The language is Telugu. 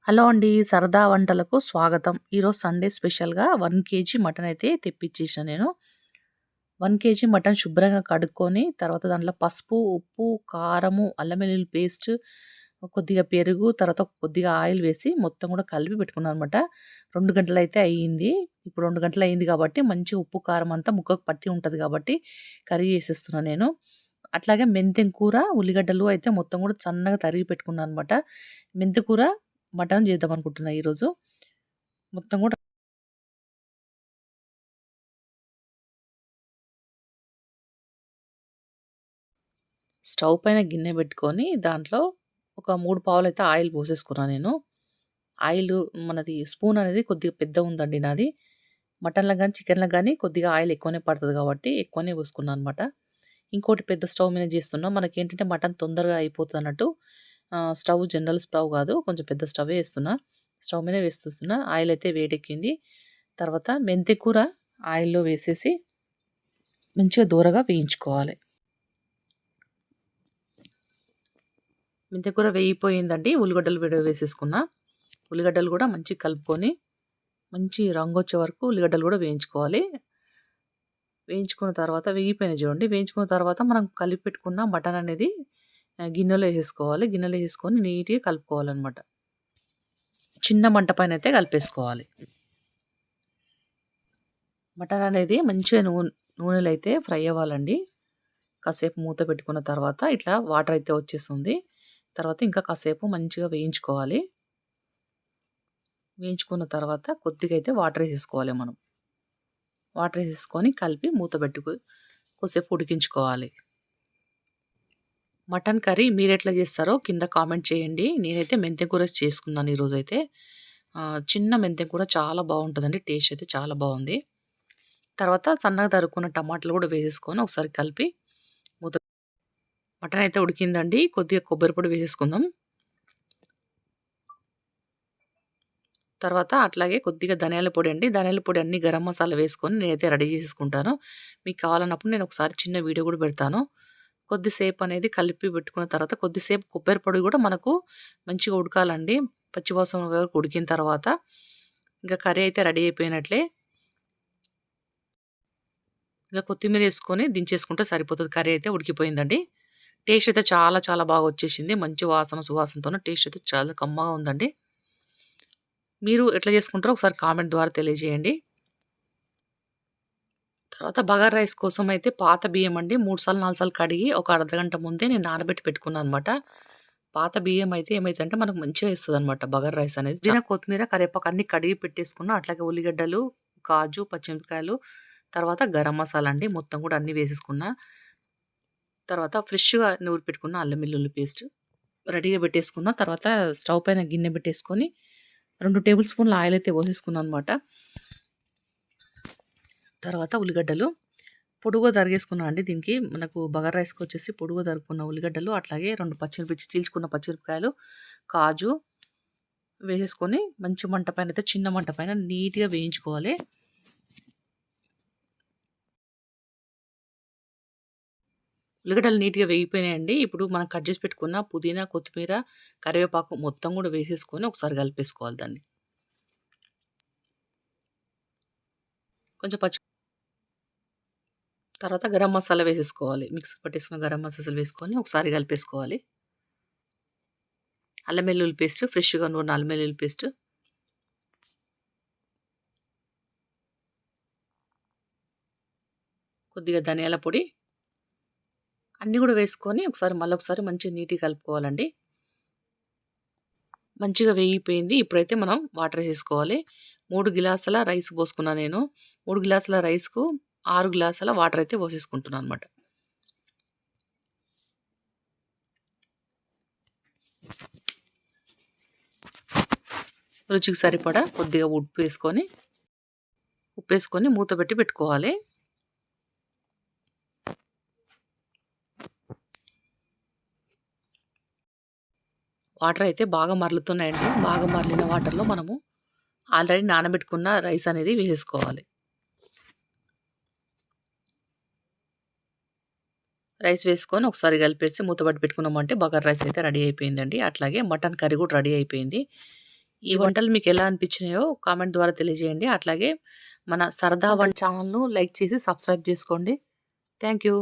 హలో అండి. సరదా వంటలకు స్వాగతం. ఈరోజు సండే స్పెషల్‌గా 1 కేజీ మటన్ అయితే తెప్పిచ్చేసా నేను. 1 కేజీ మటన్ శుభ్రంగా కడుక్కొని, తర్వాత దాంట్లో పసుపు, ఉప్పు, కారము, అల్లం వెల్లుల్లి పేస్ట్, కొద్దిగా పెరుగు, తర్వాత కొద్దిగా ఆయిల్ వేసి మొత్తం కూడా కలిపి పెట్టుకున్నాననమాట. 2 గంటలైతే అయ్యింది. ఇప్పుడు 2 గంటలయింది కాబట్టి మంచిగా ఉప్పు, కారం అంతా ముక్కకు పట్టి ఉంటది కాబట్టి కర్రీ చేసేస్తున్నా నేను. అట్లాగే మెంతెం కూర, ఉల్లిగడ్డలు అయితే మొత్తం కూడా సన్నగా తరిగి పెట్టుకున్నాననమాట. మెంతి కూర మటన్ చేద్దామనుకుంటున్నా ఈరోజు. మొత్తం కూడా స్టవ్ పైన గిన్నె పెట్టుకొని, దాంట్లో ఒక 3 పావులైతే ఆయిల్ పోసేసుకున్నా నేను. ఆయిలు మనది స్పూన్ అనేది కొద్దిగా పెద్దగుందండి నాది. మటన్‌లో గాని, చికెన్‌లో గాని కొద్దిగా ఆయిల్ ఎక్కువనే పడతది కాబట్టి ఎక్కువనే పోసుకున్నా అనమాట. ఇంకోటి పెద్ద స్టవ్ మీద చేస్తున్నా. మనకేంటంటే మటన్ తొందరగా అయిపోతదన్నట్టు స్టవ్ జనరల్ స్టవ్ కాదు. కొంచెం పెద్ద స్టవ్వే ఏస్తున్నా. స్టవ్ మీదే వేసేస్తున్నా. ఆయిల్ అయితే వేడెక్కింది. తర్వాత మెంతి కూర ఆయిల్‌లో వేసేసి మంచిగా దోరగా వేయించుకోవాలి. మెంతికూర వేగిపోయిందండి. ఉల్లిగడ్డలు వేసేసుకున్నా. ఉల్లిగడ్డలు గూడా మంచిగా కలుపుకొని, మంచి రంగొచ్చే వరకు ఉల్లిగడ్డలు గూడా వేయించుకోవాలి. వేయించుకున్న తర్వాత వేగిపోయినాయి చూడండి. వేయించుకున్న తర్వాత మనం కలిపి పెట్టుకున్న మటన్ అనేది గిన్నెలో ఏసేసుకోవాలి. గిన్నెలో ఏసేసుకొని నీట్‌గా కలుపుకోవాలనమాట. చిన్న మంట పైనైతే కలిపేసుకోవాలి. మటన్ అనేది మంచిగా నూనెలో అయితే ఫ్రై అవ్వాలండి. కాసేపు మూత పెట్టుకున్న తర్వాత ఇట్లా వాటర్ అయితే వచ్చేస్తుంది. తర్వాత ఇంకా కాసేపు మంచిగా వేయించుకోవాలి. వేయించుకున్న తర్వాత కొద్దిగా అయితే వాటర్ ఏసేసుకోవాలి మనం. వాటర్ ఏసేసుకొని కలిపి మూత పెట్టుకు కొద్దిసేపు ఉడికించుకోవాలి. మటన్ కర్రీ మీరెట్లా చేస్తారో కింద కామెంట్ చేయండి. నేనైతే మెంతెం కూర చేసుకున్నాను ఈరోజైతే. చిన్న మెంతెం కూర చాలా బావుంటదండి. టేస్ట్ అయితే చాలా బావుంది. తర్వాత సన్నగా తరుక్కున్న టమాటాలు కూడా వేసేసుకొని ఒకసారి కలిపి మూత మటన్ అయితే ఉడికిందండి. కొద్దిగా కొబ్బరి పొడి వేసేసుకుందాం. తర్వాత అట్లాగే కొద్దిగా ధనియాల పొడి అండి. ధనియాల పొడి అన్ని గరం మసాలా వేసుకొని నేనైతే రెడీ చేసేసుకుంటాను. మీకు కావాలన్నప్పుడు నేను ఒకసారి చిన్న వీడియో కూడా పెడతాను. కొద్దిసేపు అనేది కలిపి పెట్టుకున్న తర్వాత కొద్దిసేపు కొబ్బరి పొడి కూడా మనకు మంచిగా ఉడకాలండి. పచ్చివాసన వరకు ఉడికిన తర్వాత ఇంక కర్రీ అయితే రెడీ అయిపోయినట్లే. ఇంక కొత్తిమీర ఏసుకొని దించేసుకుంటే సరిపోతది. కర్రీ అయితే ఉడికిపోయిందండి. టేస్ట్ అయితే చాలా చాలా బాగా వచ్చేసింది. మంచి వాసన, సువాసనతోనే టేస్ట్ అయితే చాలా కమ్మగా ఉందండి. మీరు ఎట్లా చేసుకుంటారో ఒకసారి కామెంట్ ద్వారా తెలియజేయండి. తర్వాత బగారా రైస్ కోసం అయితే పాత బియ్యం అండి 3 సార్లు, 4 సార్లు కడిగి ఒక అర్ధగంట ముందే నేను నానబెట్టి పెట్టుకున్నాననమాట. పాత బియ్యం అయితే ఏమైద్దంటే మనకు మంచిగా ఇస్తదనమాట బగారా రైస్ అనేది. పుదీనా, కొత్తిమీర, కరివేపాకు అన్నీ కడిగి పెట్టేసుకున్నా. అట్లాగే ఉల్లిగడ్డలు, కాజు, పచ్చిమిరపకాయలు, తర్వాత గరం మసాలా అండి మొత్తం కూడా అన్నీ వేసేసుకున్నా. తర్వాత ఫ్రెష్‌గా నూరి పెట్టుకున్న అల్లం వెల్లుల్లి పేస్ట్ రెడీగా పెట్టేసుకున్న. తర్వాత స్టవ్ పైన గిన్నె పెట్టేసుకొని 2 టేబుల్ స్పూన్‌ల ఆయిల్ అయితే పోసేసుకున్నాననమాట. తర్వాత ఉల్లిగడ్డలు పొడుగ్గా తరిగేసుకున్నా అండి. దీనికి మనకు బగారా రైస్‌కొచ్చేసి పొడుగ్గా తరుక్కున్న ఉల్లిగడ్డలు, అట్లాగే 2 పచ్చిమిర్చి చీల్చుకున్న పచ్చిమిరపకాయలు, కాజు వేసేసుకొని మంచి మంట పైనైతే చిన్న మంట పైన నీట్‌గా వేయించుకోవాలి. ఉల్లిగడ్డలు నీట్‌గా వేగిపోయినాయండి. ఇప్పుడు మనం కట్ చేసి పెట్టుకున్న పుదీనా, కొత్తిమీర, కరివేపాకు మొత్తం కూడా వేసేసుకొని ఒకసారి కలిపేసుకోవాలి దాన్ని. కొంచెం తర్వాత గరం మసాలా వేసేసుకోవాలి. మిక్సీ పట్టేసుకున్న గరం మసాలా వేసుకొని ఒకసారి కలిపేసుకోవాలి. అల్లం వెల్లుల్లి పేస్ట్, ఫ్రెష్‌గా నూరిన అల్లం వెల్లుల్లి పేస్ట్, కొద్దిగా ధనియాల పొడి అన్నీ గూడా వేసుకొని ఒకసారి మళ్ళొకసారి మంచిగా నీట్‌గా కలుపుకోవాలండి. మంచిగా వేగిపోయింది. ఇప్పుడైతే మనం వాటర్ ఏసేసుకోవాలి. 3 గ్లాసుల రైస్ పోసుకున్నా నేను. 3 గ్లాసుల రైస్‌కు 6 గ్లాసుల వాటర్ అయితే పోసేసుకుంటున్నా అనమాట. రుచికి సరిపడా కొద్దిగా ఉప్పేసుకొని మూత పెట్టి పెట్టుకోవాలి. వాటర్ అయితే బాగా మరలుతున్నాయండి. బాగా మరిలిన వాటర్‌లో మనము ఆల్రెడీ నానబెట్టుకున్న రైస్ అనేది వేసేసుకోవాలి. రైస్ వేసుకొని ఒకసారి కలిపేసి మూత పెట్టి పెట్టుకున్నామంటే బగారా రైస్ అయితే రెడీ అయిపోయిందండి. అట్లాగే మటన్ కర్రీ కూడా రెడీ అయిపోయింది. ఈ వంటలు మీకెలా అనిపించినాయో కామెంట్ ద్వారా తెలియజేయండి. అట్లాగే మన సరదా వంట ఛానెల్‌ను లైక్ చేసి సబ్స్క్రైబ్ చేసుకోండి. Thank you.